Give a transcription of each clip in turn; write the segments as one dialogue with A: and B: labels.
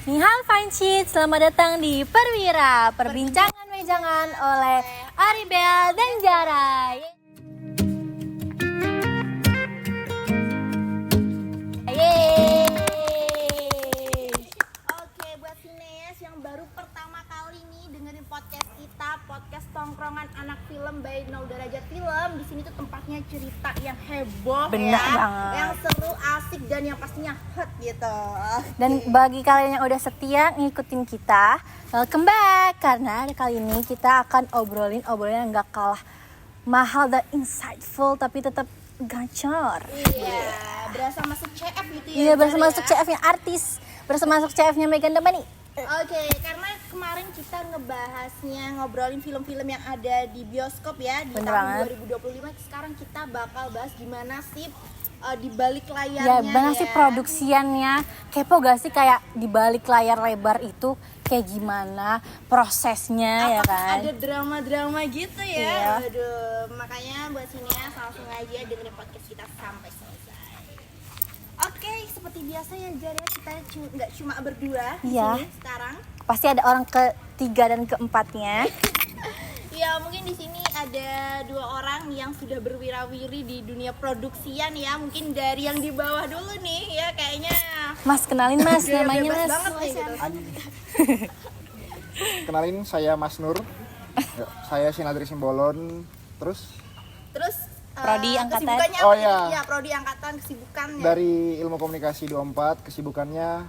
A: Nihal Fanci, selamat datang di Perwira, perbincangan wejangan oleh Aribel dan Jara. Yeay.
B: Oke, buat Sineas yang baru pertama kali nih dengerin podcast kita, podcast tongkrongan anak film by 0 Derajat Film. Di sini tuh tempatnya cerita yang heboh.
A: Bener
B: ya,
A: banget.
B: yang seru, asik dan yang pastinya hot gitu.
A: Dan bagi kalian yang udah setia ngikutin kita, welcome back. Karena kali ini kita akan obrolin yang gak kalah mahal dan insightful, tapi tetap gacor.
B: Iya, berasa masuk CF gitu ya.
A: Iya, berasa
B: Jar,
A: masuk CF-nya artis, berasa masuk CF-nya Megan Damani.
B: Oke, karena kemarin kita ngobrolin film-film yang ada di bioskop ya di
A: Bener
B: tahun
A: banget.
B: 2025. Sekarang kita bakal bahas gimana sih di balik layarnya
A: Ya, mana sih produksiannya? Kepo gak sih kayak di balik layar lebar itu kayak gimana prosesnya? Ya
B: Apakah
A: kan?
B: ada drama-drama gitu ya?
A: Iya.
B: Aduh, makanya buat Sineas langsung aja dengerin podcast kita sampai selesai. Oke, seperti biasa ya Jar, ya, kita nggak cuma berdua di
A: Iya.
B: sini sekarang.
A: Pasti ada orang ketiga dan keempatnya.
B: Ya, mungkin di sini ada dua orang yang sudah berwira-wiri di dunia produksian ya. Mungkin dari yang di bawah dulu nih ya, kayaknya
A: Mas, kenalin Mas,
B: udah
A: namanya
B: bebas
A: Mas.
B: banget nih gitu.
C: Kenalin, saya Mas Nur. Ya, saya Sinadri Simbolon. Terus
B: Terus
A: Prodi angkatan.
B: kesibukannya
C: Oh,
B: apa
C: iya.
B: nih? Ya, prodi angkatan, kesibukannya.
C: dari Ilmu Komunikasi 24, kesibukannya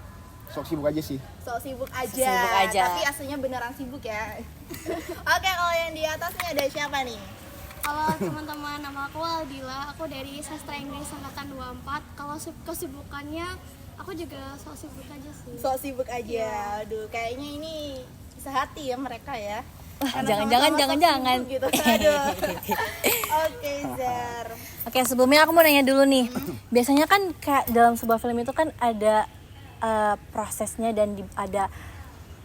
C: sok sibuk aja sih.
B: So sibuk aja.
A: Sibuk aja.
B: Tapi aslinya beneran sibuk ya. Oke, kalau yang di atas nih ada siapa nih?
D: Halo teman-teman, nama aku Aldila. Aku dari Sastra Inggris angkatan 24. Kalau kesibukannya aku juga sok sibuk aja sih.
B: So sibuk aja. Aduh, kayaknya ini sehati ya mereka ya. Karena
A: Jangan-jangan,
B: sama-sama sok
A: jangan-jangan.
B: sibuk gitu. Aduh. Oke, Zar.
A: Oke, sebelumnya aku mau nanya dulu nih. Biasanya kan kayak dalam sebuah film itu kan ada prosesnya dan ada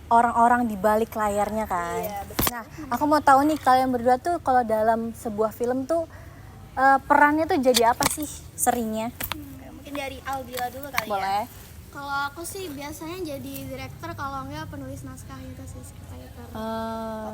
A: orang-orang di balik layarnya kan.
B: Iya, betul.
A: Nah, aku mau tahu nih kalian berdua tuh kalau dalam sebuah film tuh perannya tuh jadi apa sih seringnya?
B: Mungkin dari Aldila dulu kali ya.
A: Boleh.
D: Kalau aku sih biasanya jadi direktur, kalau enggak penulis naskah gitu sih, scriptwriter.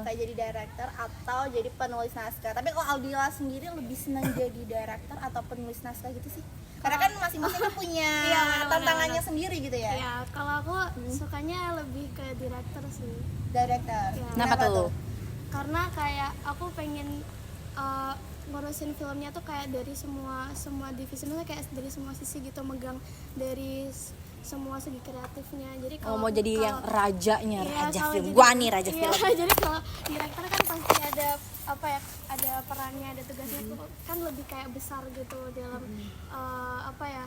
B: Oke, jadi director atau jadi penulis naskah. Tapi kalau Aldila sendiri lebih senang jadi director atau penulis naskah gitu sih? Karena kan masing-masing kan punya
D: Iya, benar-benar.
B: tantangannya sendiri gitu ya.
D: Ya, kalau aku sukanya lebih ke direktur sih.
B: Director.
D: Ya.
A: Kenapa tuh?
D: Karena kayak aku pengen ngurusin filmnya tuh kayak dari semua divisi, maksudnya kayak dari semua sisi gitu, megang dari semua segi kreatifnya. Jadi
A: Oh,
D: kalau
A: mau jadi yang rajanya,
D: Iya,
A: raja
D: kalau
A: film.
D: jadi-
A: Gua nih raja
D: iya,
A: film.
D: jadi kalau direktur kan pasti ada apa ya, ada perannya, ada tugasnya tuh kan lebih kayak besar gitu dalam apa ya,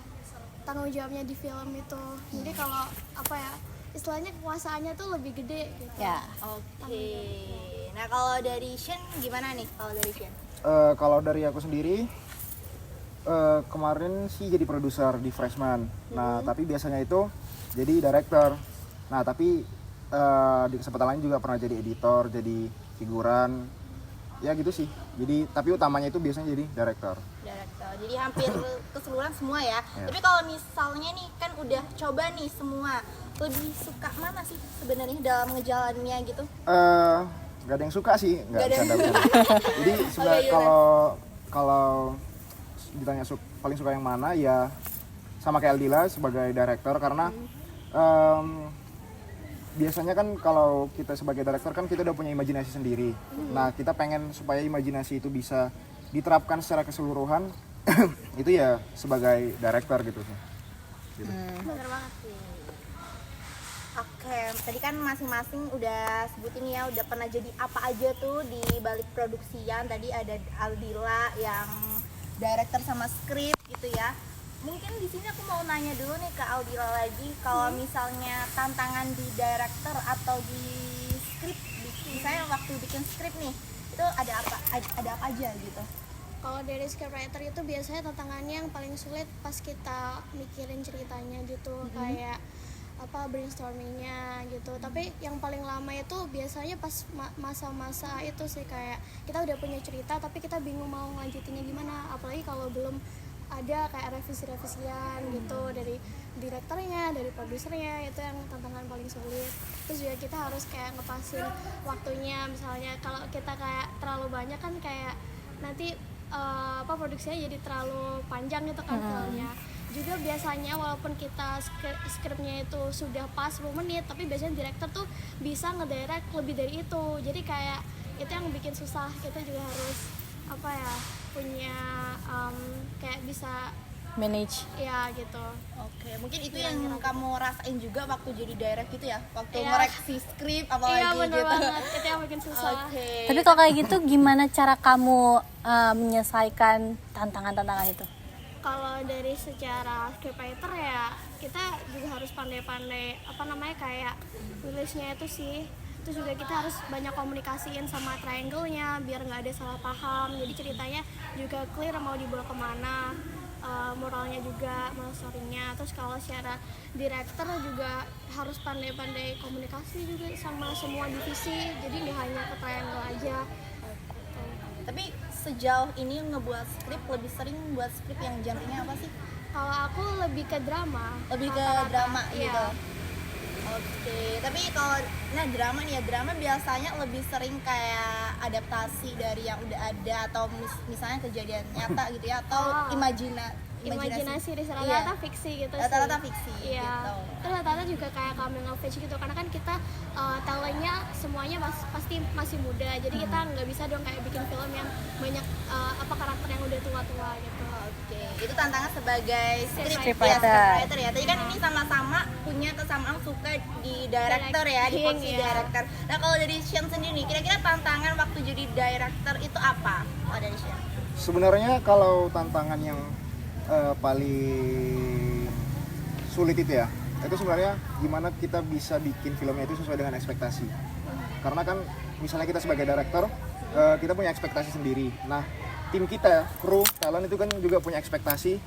D: tanggung jawabnya di film itu. Jadi kalau apa ya, istilahnya kekuasaannya tuh lebih gede gitu.
A: Ya.
B: Oke. Nah, kalau dari Shen gimana nih kalau dari Shen?
C: Kalau dari aku sendiri, kemarin sih jadi produser di Freshman. Nah, tapi biasanya itu jadi director. Nah, tapi di kesempatan lain juga pernah jadi editor, jadi figuran. Ya gitu sih. Jadi, tapi utamanya itu biasanya jadi director.
B: Director. Jadi hampir keseluruhan semua ya.
C: Iya.
B: Tapi kalau misalnya nih kan udah coba nih semua, lebih suka mana sih sebenarnya dalam ngejalannya gitu?
C: Gak ada yang suka sih,
B: Nggak ada yang
C: bercanda. Jadi sebenarnya
B: Oke,
C: kalau ditanya paling suka yang mana, ya sama kayak Aldila sebagai director, karena biasanya kan kalau kita sebagai director kan kita udah punya imajinasi sendiri. Nah, kita pengen supaya imajinasi itu bisa diterapkan secara keseluruhan. Itu ya sebagai director gitu sih. Gitu.
B: Bener banget sih. Oke, tadi kan masing-masing udah sebutin ya, udah pernah jadi apa aja tuh di balik produksian. Tadi ada Aldila yang director sama skrip gitu ya. Mungkin di sini aku mau nanya dulu nih ke Aldila lagi, kalau misalnya tantangan di director atau di skrip, misalnya waktu bikin skrip nih, itu ada apa aja gitu?
D: Kalau dari scriptwriter itu biasanya tantangannya yang paling sulit pas kita mikirin ceritanya gitu, kayak apa brainstormingnya gitu. Tapi yang paling lama itu biasanya pas masa-masa itu sih, kayak kita udah punya cerita tapi kita bingung mau ngelanjutinnya gimana, apalagi kalau belum ada kayak revisi-revisian gitu dari direkturnya, dari produsernya. Itu yang tantangan paling paling sulit. Terus juga kita harus kayak ngepasin waktunya, misalnya kalau kita kayak terlalu banyak kan kayak nanti produksinya jadi terlalu panjang gitu kan filmnya. Juga biasanya walaupun kita skripnya itu sudah pas 10 menit, tapi biasanya director tuh bisa ngedirect lebih dari itu. Jadi kayak itu yang bikin susah. Kita juga harus punya kayak bisa
A: Manage.
D: ya gitu.
B: Oke, mungkin itu yang kamu rasain juga waktu jadi direct gitu ya, waktu
D: Iya.
B: ngoreksi skrip apalagi
D: Iya bener
B: gitu.
D: banget, itu yang bikin susah.
B: Oke.
A: Tapi kalau kayak gitu gimana cara kamu menyelesaikan tantangan-tantangan itu?
D: Kalau dari secara scriptwriter ya kita juga harus pandai-pandai kayak nulisnya itu sih. Terus juga kita harus banyak komunikasiin sama triangle-nya biar nggak ada salah paham. Jadi ceritanya juga clear mau dibawa kemana, moralnya juga, moral story-nya. Terus kalau secara director juga harus pandai-pandai komunikasi juga sama semua divisi. Jadi nggak hanya ke triangle aja.
B: Tapi sejauh ini ngebuat skrip lebih sering buat skrip yang genrenya apa sih?
D: Kalau aku lebih ke drama.
B: Lebih ke
D: Rata-rata,
B: drama
D: iya.
B: gitu. Oke, tapi kalau drama nih ya, drama biasanya lebih sering kayak adaptasi dari yang udah ada atau misalnya kejadian nyata gitu ya, atau
D: Imajinasi rata-rata
B: Iya.
D: fiksi gitu
B: Rata-rata
D: sih.
B: fiksi
D: Iya.
B: gitu.
D: Terus rata-rata juga kayak coming of age gitu karena kan kita talentnya semuanya pasti masih muda. Jadi kita nggak bisa dong kayak bikin film yang banyak karakter yang udah tua-tua gitu.
B: Oke, itu tantangan sebagai
A: Scriptwriter.
B: ya. Tadi kan ini sama-sama punya kesamaan suka di director ya, di posisi
D: Directing, ya.
B: director. Nah kalau dari Shen sendiri nih, kira-kira tantangan waktu jadi director itu apa? Kalau dari Shen?
C: Sebenarnya kalau tantangan yang paling sulit itu ya, itu sebenarnya gimana kita bisa bikin filmnya itu sesuai dengan ekspektasi. Karena kan misalnya kita sebagai director, kita punya ekspektasi sendiri. Nah, tim kita, kru, talent itu kan juga punya ekspektasi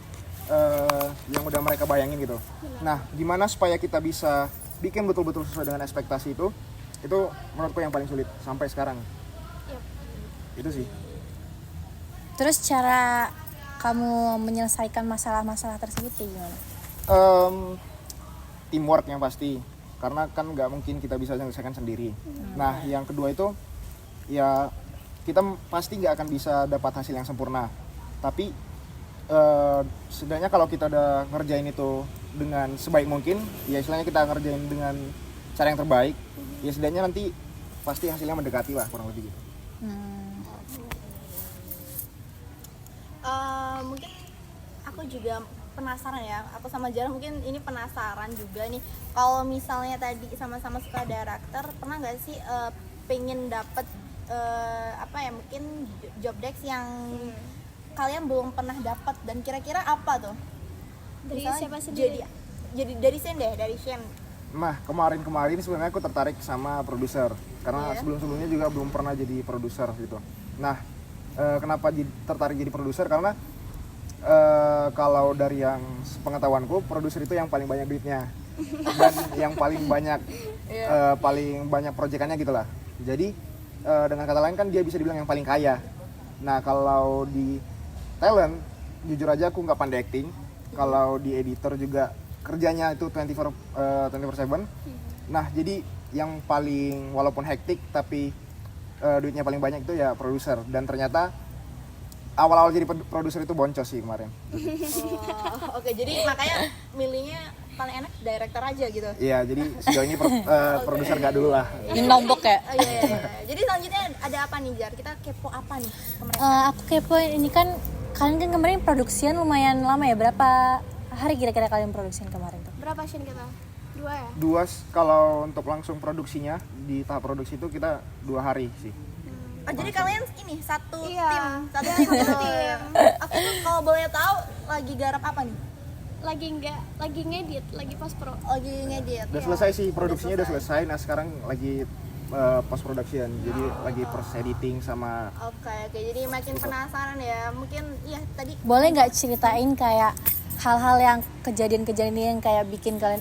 C: yang udah mereka bayangin gitu. Nah, gimana supaya kita bisa bikin betul-betul sesuai dengan ekspektasi itu menurutku yang paling sulit sampai sekarang. Itu sih.
A: Terus cara kamu menyelesaikan masalah-masalah tersebut kayak gimana?
C: Teamwork yang pasti, karena kan nggak mungkin kita bisa menyelesaikan sendiri. Nah, yang kedua itu ya kita pasti nggak akan bisa dapat hasil yang sempurna, tapi setidaknya kalau kita udah ngerjain itu dengan sebaik mungkin, ya istilahnya kita ngerjain dengan cara yang terbaik, ya setidaknya nanti pasti hasilnya mendekati lah kurang lebih gitu.
B: Mungkin aku juga penasaran ya, aku sama Jara mungkin ini penasaran juga nih, kalau misalnya tadi sama-sama suka director, pernah nggak sih pengen dapet mungkin job desk yang kalian belum pernah dapat, dan kira-kira apa tuh?
D: Dari
B: Misalnya
D: siapa sendiri?
B: Jadi dari Shen deh, dari Shen.
C: Nah, kemarin sebenarnya aku tertarik sama produser, karena
B: Iya.
C: sebelum-sebelumnya juga belum pernah jadi produser gitu. Nah, kenapa tertarik jadi produser? Karena kalau dari yang pengetahuanku, produser itu yang paling banyak duitnya dan yang paling banyak proyekannya gitulah. Jadi dengan kata lain kan dia bisa dibilang yang paling kaya. Nah, kalau di talent, jujur aja aku nggak pandai acting. Kalau di editor juga kerjanya itu 24/7. Nah, jadi yang paling walaupun hektik tapi duitnya paling banyak itu ya produser. Dan ternyata awal-awal jadi produser itu boncos sih kemarin.
B: Oke, jadi makanya milihnya paling enak director aja gitu.
C: Iya, jadi sejauh ini produser gak dulu lah.
A: Ini nombok ya?
B: Oh, iya. Jadi selanjutnya ada apa nih, Jar? Kita kepo apa nih kemarin?
A: Aku kepo ini kan kalian kan kemarin produksian lumayan lama ya, berapa hari kira-kira kalian produksian kemarin tuh?
D: Berapa scene kita? 2 ya?
C: Kalau untuk langsung produksinya di tahap produksi itu kita 2 hari sih.
B: Oh, jadi kalian ini satu
D: Iya.
B: tim, satu tim. Aku tuh kalau boleh tahu lagi garap apa nih?
D: Lagi ngedit, lagi post pro.
B: Lagi ngedit.
C: Udah selesai sih, produksinya udah selesai. Nah, sekarang lagi post production. Jadi lagi proses editing sama
B: Oke, jadi makin penasaran ya. Mungkin ya tadi
A: Boleh nggak ceritain kayak hal-hal yang kejadian-kejadian yang kayak bikin kalian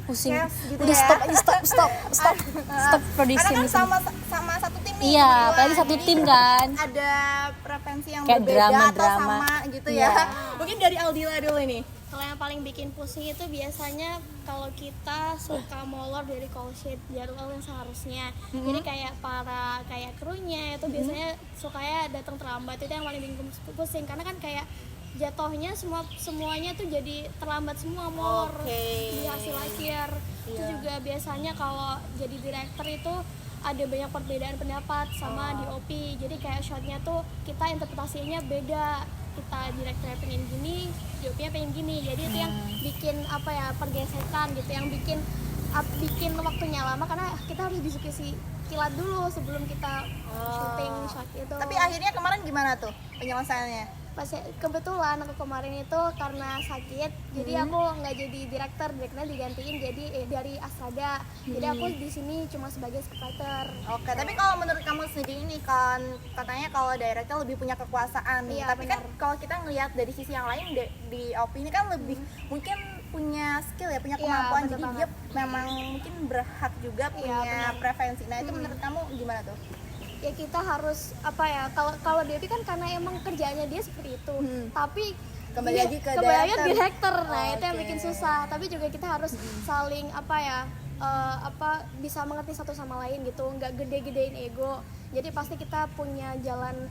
A: pusing?
B: Chaos gitu
A: Udah
B: ya.
A: stop produksi
B: karena kan
A: ini.
B: sama satu tim nih.
A: Iya,
B: berdua.
A: apalagi satu
B: Jadi
A: tim kan.
B: Ada preferensi yang
A: Kayak
B: berbeda atau
A: drama-drama.
B: sama gitu
A: Iya.
B: ya. Mungkin dari Aldila dulu nih.
D: Kalau yang paling bikin pusing itu biasanya kalau kita suka molor dari call sheet jadwal yang seharusnya. Jadi kayak para krunya itu biasanya sukanya datang terlambat, itu yang paling bikin pusing karena kan kayak jatuhnya semuanya tuh jadi terlambat semua molor di hasil akhir. Itu juga biasanya kalau jadi director itu ada banyak perbedaan pendapat sama DOP. Jadi kayak shotnya tuh kita interpretasinya beda. Kita direkturnya pengen gini, DOP-nya pengen gini. Jadi itu yang bikin pergesekan gitu, yang bikin waktunya lama karena kita harus diskusi kilat dulu sebelum kita syuting shot itu.
B: Tapi akhirnya kemarin gimana tuh penyelesaiannya?
D: Kebetulan aku kemarin itu karena sakit, jadi aku nggak jadi direkturnya digantiin jadi dari Astrada. Jadi aku di sini cuma sebagai scriptwriter.
B: Oke, tapi kalau menurut kamu sendiri nih kan katanya kalau director lebih punya kekuasaan nih.
D: Iya,
B: Tapi
D: benar.
B: kan kalau kita ngelihat dari sisi yang lain di OP ini kan lebih mungkin punya skill ya, punya
D: Iya,
B: kemampuan.
D: betul
B: Jadi
D: banget.
B: dia memang mungkin berhak juga punya
D: benar.
B: preferensi. Nah, itu menurut kamu gimana tuh?
D: Ya kita harus kalau DP kan karena emang kerjaannya dia seperti itu, tapi
B: Kembali
D: dia-
B: lagi ke
D: kembali lagi
B: director.
D: director. Nah itu yang
B: Oke.
D: bikin susah, tapi juga kita harus saling bisa mengerti satu sama lain gitu, nggak gede-gedein ego. Jadi pasti kita punya jalan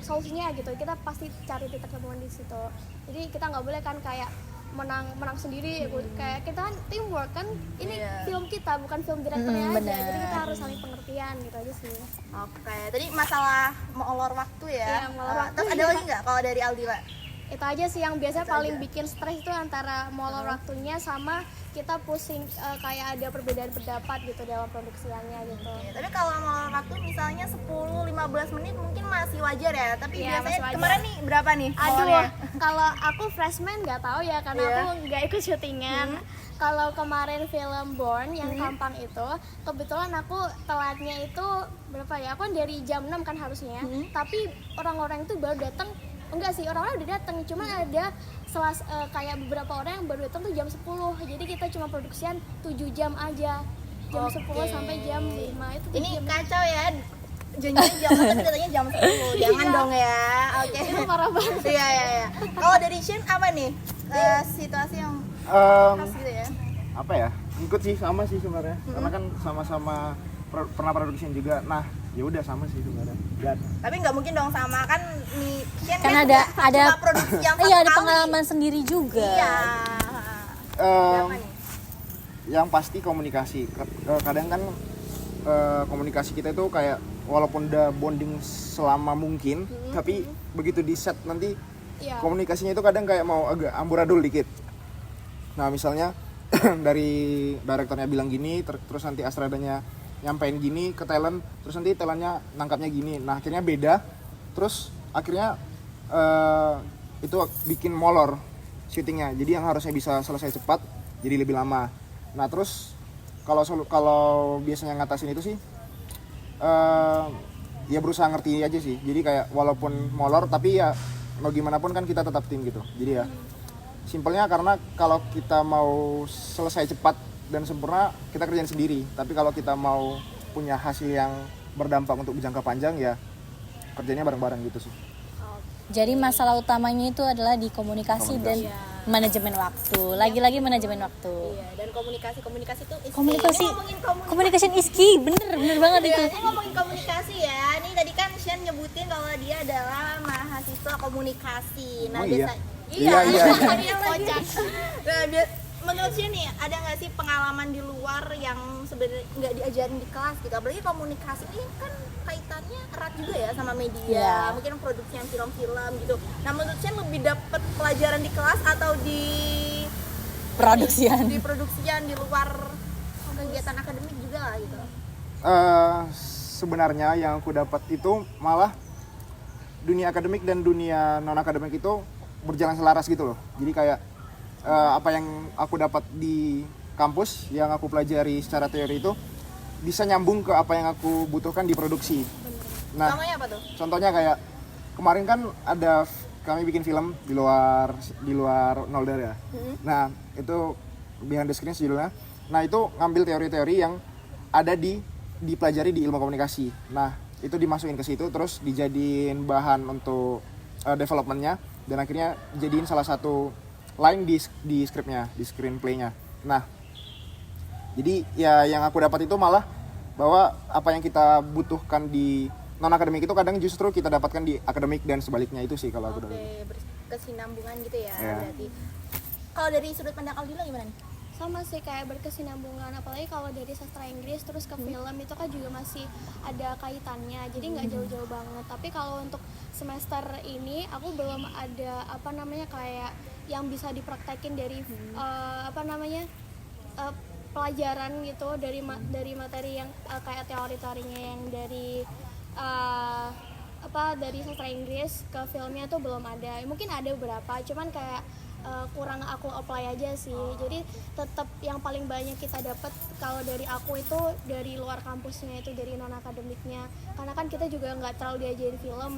D: solusinya gitu, kita pasti cari titik temuan di situ. Jadi kita nggak boleh kan kayak menang sendiri, kayak kita kan teamwork kan, ini
B: Iya.
D: film kita bukan film direkturnya aja,
A: benar.
D: jadi kita harus saling pengertian gitu aja sih.
B: Oke, tadi masalah molor waktu ya.
D: Iya, molor waktu.
B: Terus ada lagi nggak kalau dari Aldila?
D: Itu aja sih yang biasanya
B: Itu
D: paling
B: aja.
D: bikin stres itu antara molor waktunya sama kita pusing, kayak ada perbedaan pendapat gitu dalam produksiannya gitu.
B: Oke, tapi kalau molor waktu misalnya 10-15 menit mungkin masih wajar ya. Tapi
D: Iya,
B: biasanya
D: masih wajar.
B: kemarin nih berapa nih
D: Aduh,
B: molornya?
D: kalau aku freshman nggak tahu ya karena
B: Iya.
D: aku nggak ikut syutingan. Kalau kemarin film Born yang Kampang itu, kebetulan aku telatnya itu berapa ya? Aku kan dari jam 6 kan harusnya, tapi orang-orang itu baru datang. Enggak sih, orang-orang udah datang, cuma ada kayak beberapa orang yang baru datang tuh jam 10. Jadi kita cuma produksian 7 jam aja. Jam 10 sampai jam 5 itu.
B: Ini
D: jam
B: kacau ya. Janjinya jam 6 tapi katanya jam 10. Jangan
D: Iya.
B: dong ya. Oke.
D: itu parah banget.
B: Iya iya iya. Kalau dari Shin apa nih? Situasi yang khas gitu ya.
C: Apa ya, ikut sih sama sih sebenarnya, karena kan sama-sama pernah produksian juga. Nah ya udah sama sih sebenarnya. Dan
B: Tapi nggak mungkin dong sama kan nih Shin
A: Kan
B: kan
A: ada
B: suka produksi yang
A: iya, ada
B: satu kali.
A: pengalaman sendiri juga.
B: Iya.
C: em,
B: Berapa nih?
C: yang pasti komunikasi. Kadang kan komunikasi kita itu kayak walaupun udah bonding selama mungkin, tapi begitu di set nanti
D: Iya.
C: komunikasinya itu kadang kayak mau agak amburadul dikit. Nah misalnya dari direkturnya bilang gini, terus nanti Astradanya nyampein gini ke talent, terus nanti talentnya nangkapnya gini. Nah akhirnya beda, terus akhirnya itu bikin molor syutingnya. Jadi yang harusnya bisa selesai cepat jadi lebih lama. Nah terus kalau biasanya ngatasin itu sih ya berusaha ngerti aja sih. Jadi kayak walaupun molor tapi ya mau gimana pun kan kita tetap tim gitu. Jadi ya simpelnya karena kalau kita mau selesai cepat dan sempurna kita kerjain sendiri. Tapi kalau kita mau punya hasil yang berdampak untuk jangka panjang ya kerjanya bareng-bareng gitu sih.
A: Jadi masalah utamanya itu adalah di komunikasi dan manajemen waktu. Lagi-lagi manajemen waktu.
B: Iya, dan komunikasi itu is key.
A: Komunikasi,
B: Ini ngomongin komunikasi.
A: communication is key, bener banget itu.
B: Ini ngomongin komunikasi ya. Ini tadi kan Shen nyebutin kalau dia adalah mahasiswa komunikasi. Nah,
C: Oh, iya?
B: biasa
C: Iya.
B: Iya, kocak. Nah, menurut Shen nih, ada nggak sih pengalaman di luar yang sebenarnya nggak diajarin di kelas gitu? Apalagi komunikasi ini kan kaitannya erat juga ya sama media,
A: Iya.
B: mungkin produksian film-film gitu. Nah, menurut Shen lebih dapat pelajaran di kelas atau di
A: Produksian.
B: di produksian di luar kegiatan akademik juga lah gitu?
C: Sebenarnya yang aku dapat itu malah dunia akademik dan dunia non akademik itu berjalan selaras gitu loh. Jadi kayak apa yang aku dapat di kampus yang aku pelajari secara teori itu bisa nyambung ke apa yang aku butuhkan di produksi. Nah,
B: Contohnya apa tuh?
C: contohnya kayak kemarin kan ada kami bikin film di luar Nolder ya. Nah, itu Behind the Screen judulnya. Nah, itu ngambil teori-teori yang ada dipelajari di ilmu komunikasi. Nah, itu dimasukin ke situ terus dijadiin bahan untuk developmentnya dan akhirnya jadiin salah satu line di skripnya, di screenplaynya. Nah, jadi ya yang aku dapat itu malah bahwa apa yang kita butuhkan di non akademik itu kadang justru kita dapatkan di akademik dan sebaliknya, itu sih kalau aku
B: Oke, berkesinambungan gitu ya
C: Iya.
B: berarti. Kalau dari sudut pandang Aldila gimana nih?
D: Sama sih kayak berkesinambungan, apalagi kalau dari sastra Inggris terus ke film itu kan juga masih ada kaitannya, jadi nggak jauh-jauh banget. Tapi kalau untuk semester ini aku belum ada apa namanya kayak yang bisa dipraktekin dari apa namanya pelajaran gitu dari materi yang kayak teori-teorinya yang dari dari sastra Inggris ke filmnya tuh belum ada. Mungkin ada beberapa, cuman kayak kurang aku apply aja sih. Jadi tetap yang paling banyak kita dapat kalau dari aku itu dari luar kampusnya, itu dari non akademiknya. Karena kan kita juga nggak terlalu diajarin film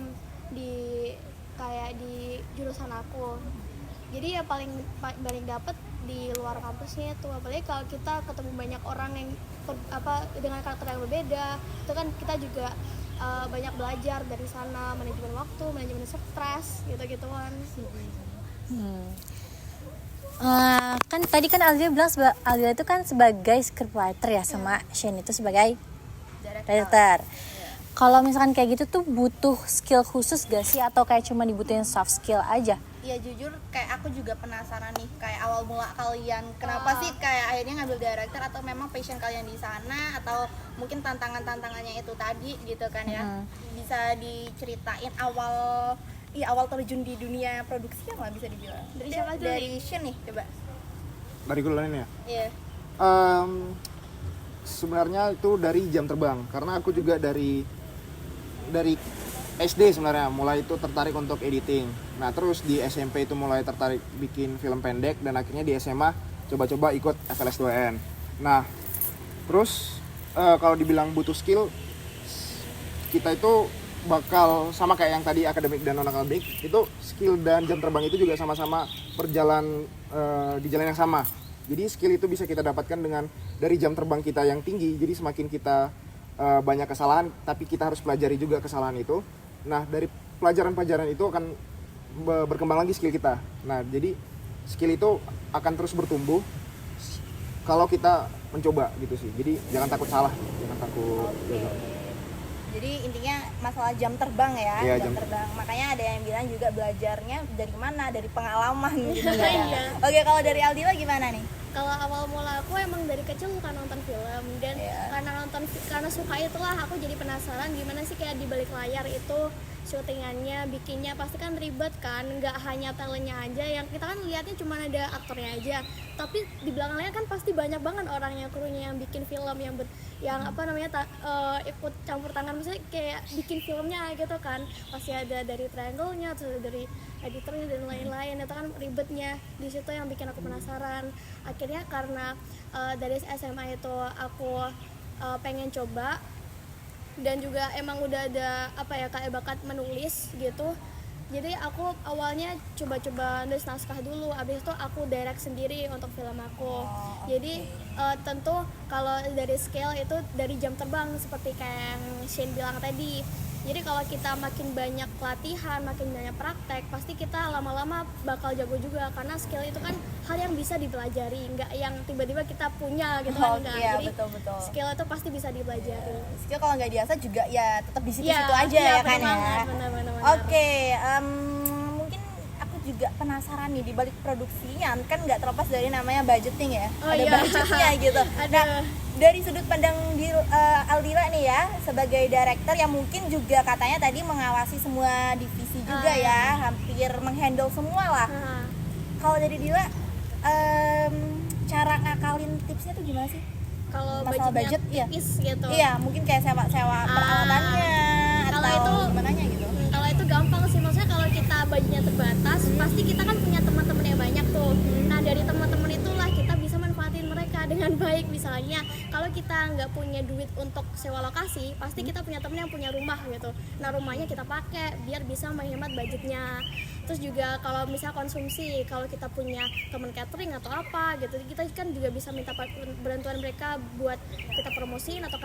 D: kayak di jurusan aku. Jadi ya paling dapat di luar kampusnya itu, apalagi kalau kita ketemu banyak orang yang dengan karakter yang berbeda, itu kan kita juga banyak belajar dari sana, manajemen waktu, manajemen stres, gitu-gituan.
A: Kan tadi kan Aldila bilang Aldila itu kan sebagai scriptwriter ya, sama Shane itu sebagai director. Kalau misalkan kayak gitu tuh butuh skill khusus gak sih, atau kayak cuma dibutuhin soft skill aja?
B: Ya jujur kayak aku juga penasaran nih, kayak awal mula kalian kenapa sih kayak akhirnya ngambil director, atau memang passion kalian di sana, atau mungkin tantangannya itu tadi gitu kan ya. Bisa diceritain awal terjun di dunia produksi yang bisa dibilang.
D: Dari siapa dulu
B: Dari Shin nih coba.
C: dari Gulanin ya.
B: Iya.
C: Sebenarnya itu dari jam terbang, karena aku juga dari SD sebenarnya mulai itu tertarik untuk editing. Nah terus di SMP itu mulai tertarik bikin film pendek, dan akhirnya di SMA coba-coba ikut FLS2N. Nah terus kalau dibilang butuh skill, kita itu bakal sama kayak yang tadi akademik dan non akademik, itu skill dan jam terbang itu juga sama-sama berjalan di jalan yang sama. Jadi skill itu bisa kita dapatkan dengan dari jam terbang kita yang tinggi. Jadi semakin kita banyak kesalahan, tapi kita harus pelajari juga kesalahan itu. Nah dari pelajaran-pelajaran itu akan berkembang lagi skill kita. Nah jadi skill itu akan terus bertumbuh kalau kita mencoba gitu sih. Jadi jangan takut salah, jangan takut gagal.
B: Jadi intinya masalah jam terbang ya,
C: Iya,
B: jam
C: jam
B: terbang. Makanya ada yang bilang juga belajarnya dari mana? Dari pengalaman gitu kan.
D: Iya.
B: Oke, kalau dari Aldila gimana nih?
D: Kalau awal mula aku emang dari kecil suka nonton film, dan karena suka itulah aku jadi penasaran gimana sih kayak di balik layar itu syutingannya, bikinnya pasti kan ribet kan, nggak hanya talentnya aja yang kita kan lihatnya cuma ada aktornya aja, tapi di belakang layar kan pasti banyak banget orangnya, krunya yang bikin film, yang ikut campur tangan, misalnya kayak bikin filmnya gitu kan, pasti ada dari triangle-nya, terus ada dari editornya dan lain-lain. Itu kan ribetnya di situ yang bikin aku penasaran. Akhirnya karena dari SMA itu aku pengen coba, dan juga emang udah ada kayak bakat menulis gitu. Jadi aku awalnya coba-coba nulis naskah dulu, abis itu aku direct sendiri untuk film aku. Jadi tentu kalau dari skill itu dari jam terbang seperti kayak yang Shane bilang tadi. Jadi kalau kita makin banyak latihan, makin banyak praktek, pasti kita lama-lama bakal jago juga, karena skill itu kan hal yang bisa dipelajari, nggak yang tiba-tiba kita punya gitu kan.
B: Iya,
D: Jadi
B: betul.
D: skill itu pasti bisa dipelajari.
B: Skill kalau nggak diasah juga ya tetap di situ-situ
D: Iya,
B: aja
D: iya,
B: ya kan
D: bener
B: ya.
D: banget, bener.
B: Oke, mungkin aku juga penasaran nih, di balik produksinya kan nggak terlepas dari namanya budgeting ya.
D: Oh,
B: ada
D: iya.
B: budgetnya gitu.
D: Ada.
B: Dari sudut pandang Aldila nih ya, sebagai director yang mungkin juga katanya tadi mengawasi semua divisi juga ya, hampir menghandle semua lah. Kalau dari Dila, cara ngakalin tipsnya tuh gimana sih?
D: Kalau
B: Masalah budget, iya.
D: tipis gitu.
B: Iya, mungkin kayak sewa peralatannya
D: Kalau
B: atau
D: itu-
B: gimana gitu.
D: Kalau itu gampang sih, maksudnya kalau kita budgetnya terbatas, pasti kita kan punya teman-teman yang banyak tuh. Nah dari teman-teman itulah kita bisa manfaatin mereka dengan baik. Misalnya kalau kita nggak punya duit untuk sewa lokasi, pasti kita punya teman yang punya rumah gitu. Nah rumahnya kita pakai biar bisa menghemat budgetnya. Terus juga kalau misal konsumsi, kalau kita punya teman catering atau apa gitu, kita kan juga bisa minta bantuan mereka buat kita promosiin, atau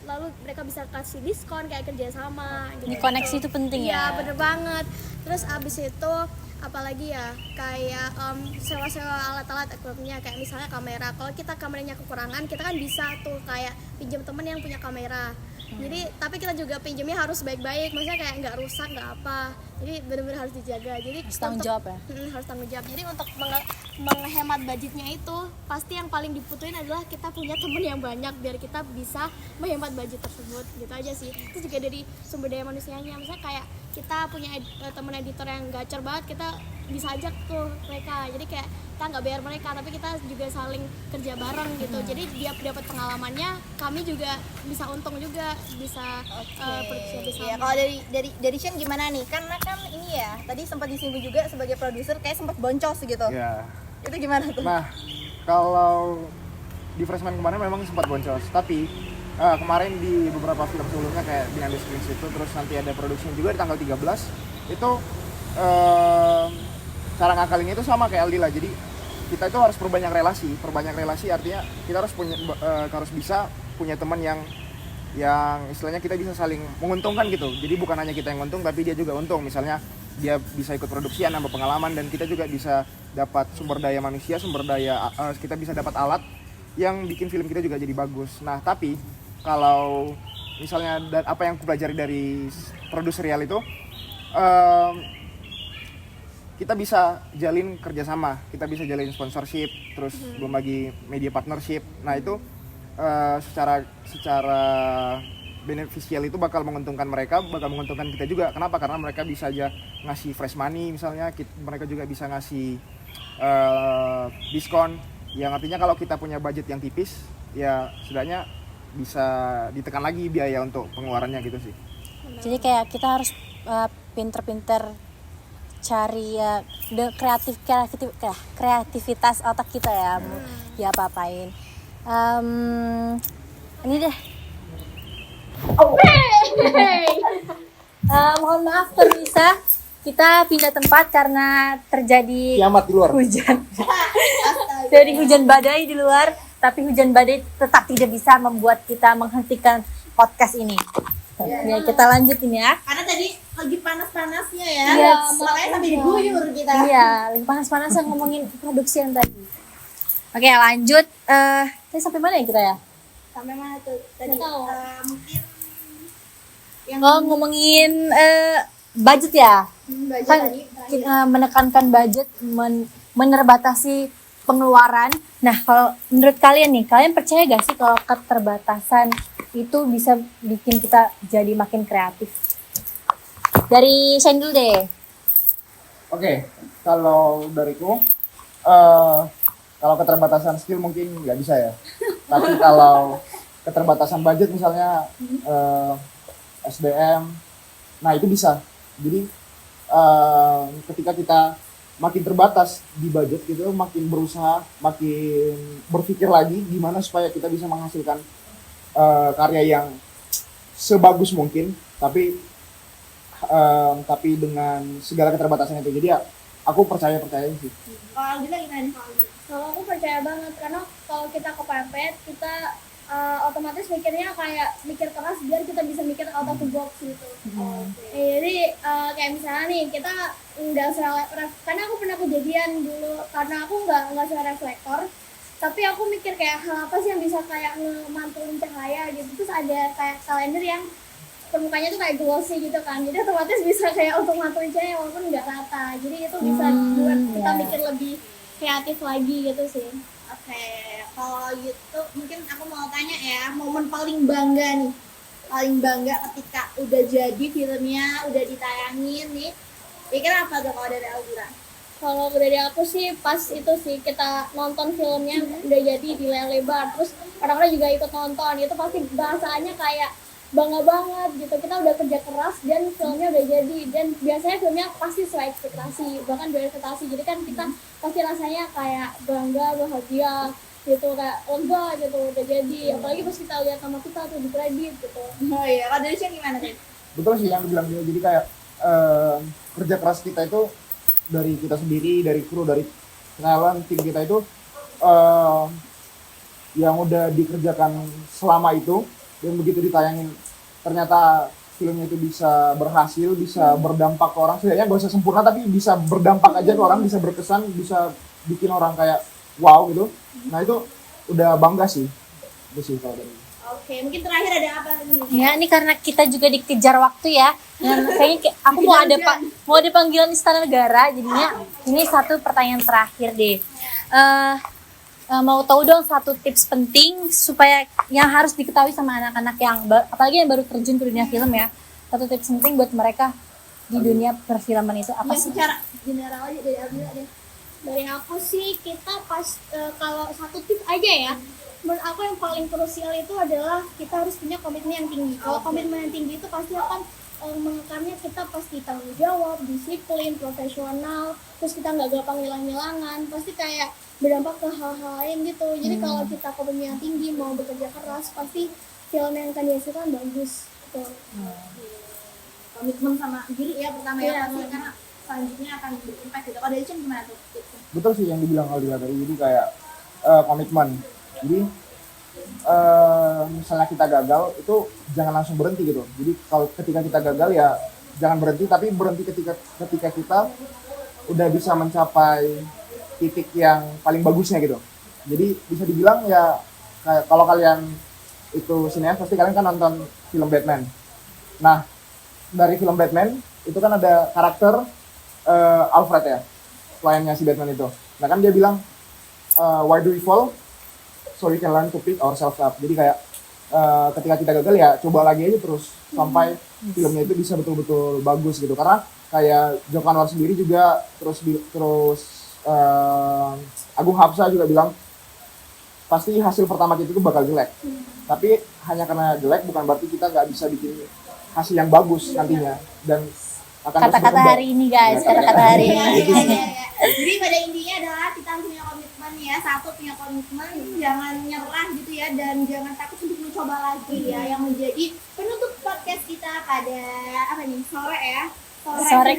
D: lalu mereka bisa kasih diskon kayak kerjasama gitu.
A: Ini koneksi itu penting
D: Iya,
A: ya.
D: bener banget. Terus abis itu apalagi ya kayak sewa-sewa alat-alat equipment-nya, kayak misalnya kamera. Kalau kita kameranya kekurangan, kita kan bisa tuh kayak pinjam temen yang punya kamera. Jadi tapi kita juga pinjamnya harus baik-baik, maksudnya kayak nggak rusak nggak apa. Jadi benar-benar harus dijaga. Jadi
A: Harus tanggung jawab ya.
D: harus tanggung jawab. Jadi untuk menghemat budgetnya itu pasti yang paling dibutuhin adalah kita punya temen yang banyak biar kita bisa menghemat budget tersebut, gitu aja sih. Itu juga dari sumber daya manusianya, misalnya kayak kita punya temen editor yang gacor banget, kita bisa ajak tuh mereka. Jadi kayak kita nggak bayar mereka, tapi kita juga saling kerja bareng gitu. Jadi dia dapat pengalamannya, kami juga bisa untung juga, bisa produksi bersama.
B: Iya, kalau dari Shen gimana nih? Karena kan ini ya, tadi sempat disinggung juga sebagai produser kayak sempat boncos gitu.
C: Ya.
B: Itu gimana tuh?
C: Nah, kalau di Freshman kemarin memang sempat boncos, tapi kemarin di beberapa film sebelumnya kayak Behind the Screens itu, terus nanti ada produksinya juga di tanggal 13 itu cara ngakalinnya itu sama kayak Aldila. Jadi kita itu harus perbanyak relasi artinya kita harus bisa punya teman yang istilahnya kita bisa saling menguntungkan gitu. Jadi bukan hanya kita yang untung tapi dia juga untung. Misalnya dia bisa ikut produksian, nambah pengalaman, dan kita juga bisa dapat sumber daya manusia, kita bisa dapat alat yang bikin film kita juga jadi bagus. Nah, tapi kalau misalnya apa yang aku pelajari dari produser real itu, kita bisa jalin kerjasama, kita bisa jalin sponsorship, terus belum lagi media partnership. Nah itu secara beneficial itu bakal menguntungkan mereka, bakal menguntungkan kita juga. Kenapa? Karena mereka bisa aja ngasih fresh money misalnya, mereka juga bisa ngasih diskon. Yang artinya kalau kita punya budget yang tipis, ya setidaknya bisa ditekan lagi biaya untuk pengeluarannya gitu sih.
A: Jadi kayak kita harus pinter-pinter cari kreativitas otak kita ya, mau diapa-apain. Ini deh. Mohon maaf pemirsa, kita pindah tempat karena terjadi
C: Kiamat di luar.
A: hujan. Jadi hujan badai di luar, tapi hujan badai tetap tidak bisa membuat kita menghentikan podcast ini. Ya, kita lanjutin ya.
B: Karena tadi lagi panas-panasnya ya.
A: Iya,
B: makanya sampai diguyur kita.
A: Iya, lagi panas-panasnya ngomongin produksi yang tadi. Oke, lanjut. Tadi sampai mana ya kita ya?
B: Sampai mana tuh? Tadi
D: Nggak tahu.
B: mungkin
A: Ngomongin budget ya.
B: budget
A: Kan
B: tadi.
A: menekankan budget, menerbatasi pengeluaran. Nah, kalau menurut kalian nih, kalian percaya gak sih kalau keterbatasan itu bisa bikin kita jadi makin kreatif? Dari Shane dulu deh.
C: Oke, kalau dariku, kalau keterbatasan skill mungkin nggak bisa ya. Tapi kalau keterbatasan budget misalnya SDM, nah itu bisa. Jadi ketika kita makin terbatas di budget gitu, makin berusaha, makin berpikir lagi gimana supaya kita bisa menghasilkan karya yang sebagus mungkin, tapi dengan segala keterbatasan itu. Jadi ya aku percaya sih.
B: Kalau Aldila gimana nih?
D: Kalau aku percaya banget, karena kalau kita kepepet, kita otomatis mikirnya kayak mikir keras biar kita bisa mikir out of the box gitu. Jadi kayak misalnya nih kita nggak karena aku pernah kejadian dulu, karena aku nggak suka reflektor, tapi aku mikir kayak hal apa sih yang bisa kayak ngemantulin cahaya gitu. Terus ada kayak kalender yang permukaannya tuh kayak glossy gitu kan, jadi otomatis bisa kayak untuk mantulin cahaya walaupun nggak rata. Jadi itu bisa buat kita mikir lebih kreatif lagi gitu sih.
B: Oke, kalau YouTube mungkin aku mau tanya ya, momen paling bangga nih, paling bangga ketika udah jadi filmnya, udah ditayangin nih, kira apa tuh kalau dari Aldila?
D: Kalau dari aku sih pas itu sih kita nonton filmnya udah jadi di layar lebar, terus orang-orang juga ikut nonton, itu pasti bahasanya kayak bangga banget gitu. Kita udah kerja keras dan filmnya udah jadi, dan biasanya filmnya pasti sesuai ekspektasi, bahkan dari ekspektasi. Jadi kan kita pasti rasanya kayak bangga, bahagia gitu, kayak lega gitu udah jadi. Apalagi pas kita lihat nama kita tuh di kredit gitu.
B: Oh iya, kalau dari Shen gimana tadi?
C: Betul sih yang dibilang dia. Jadi kayak kerja keras kita itu dari kita sendiri, dari kru, dari talent, tim kita itu yang udah dikerjakan selama itu, dan begitu ditayangin ternyata filmnya itu bisa berhasil, bisa berdampak ke orang, setidaknya gak usah sempurna tapi bisa berdampak aja ke orang, bisa berkesan, bisa bikin orang kayak wow gitu. Nah itu udah bangga sih, itu sih kalau dari.
B: Oke, mungkin terakhir ada apa nih?
A: Ya, ini karena kita juga dikejar waktu ya. Dan kayaknya aku mau ada panggilan Istana Negara, jadinya ini satu pertanyaan terakhir deh. Mau tahu dong satu tips penting supaya yang harus diketahui sama anak-anak yang apalagi yang baru terjun ke dunia film ya. Satu tips penting buat mereka di dunia perfilman itu apa sih?
B: Secara general aja dari Aldila deh.
D: Dari aku sih kita pas kalau satu tips aja ya, menurut aku yang paling krusial itu adalah kita harus punya komitmen yang tinggi. Kalau komitmen yang tinggi itu pasti akan mengekarnya kita pasti tanggung jawab, disiplin, profesional, terus kita nggak gampang hilang-hilangan, pasti kayak berdampak ke hal-hal lain gitu. Jadi kalau kita komitmen yang tinggi, mau bekerja keras, pasti film yang akan dihasilkan bagus gitu.
B: Komitmen sama diri ya pertama ya,
D: Iya.
B: pasti karena selanjutnya akan berimpact gitu. Kalau dari Cun gimana tuh?
C: Betul sih yang dibilang Aldila tadi, jadi kayak komitmen. Jadi misalnya kita gagal itu jangan langsung berhenti gitu. Jadi kalau ketika kita gagal ya jangan berhenti, tapi berhenti ketika kita udah bisa mencapai titik yang paling bagusnya gitu. Jadi bisa dibilang ya kayak kalau kalian itu sineas pasti kalian kan nonton film Batman. Nah dari film Batman itu kan ada karakter Alfred ya, kliennya si Batman itu. Nah kan dia bilang why do we fall? So we can learn to pick ourselves up. Jadi kayak ketika kita gagal ya coba lagi aja terus sampai filmnya itu bisa betul-betul bagus gitu. Karena kayak Joko Anwar sendiri juga terus Agung Hapsa juga bilang pasti hasil pertama kita itu bakal jelek. Tapi hanya karena jelek bukan berarti kita nggak bisa bikin hasil yang bagus nantinya dan akan terus
A: Kata-kata
C: berkembang.
A: hari ini guys, kata-kata hari ini.
B: Jadi pada intinya adalah kita harus punya komitmen ya, satu punya komitmen, jangan nyerah gitu ya, dan jangan takut untuk mencoba lagi ya, yang menjadi penutup podcast kita pada apa nih sore ya,
A: Sore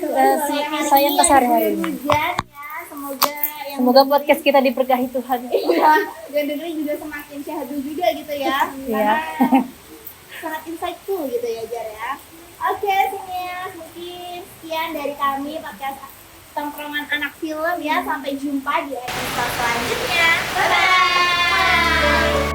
A: sayang ke sehari-hari ini.
B: hujan ya, semoga yang
A: Semoga podcast kita diberkahi Tuhan.
B: iya, dan dengerin juga semakin syahdu juga gitu ya,
A: Iya.
B: karena sangat insightful gitu ya Jar ya. Oke, Sinias, mungkin sekian dari kami podcast tongkrongan anak film ya. Sampai jumpa di episode selanjutnya. Bye bye.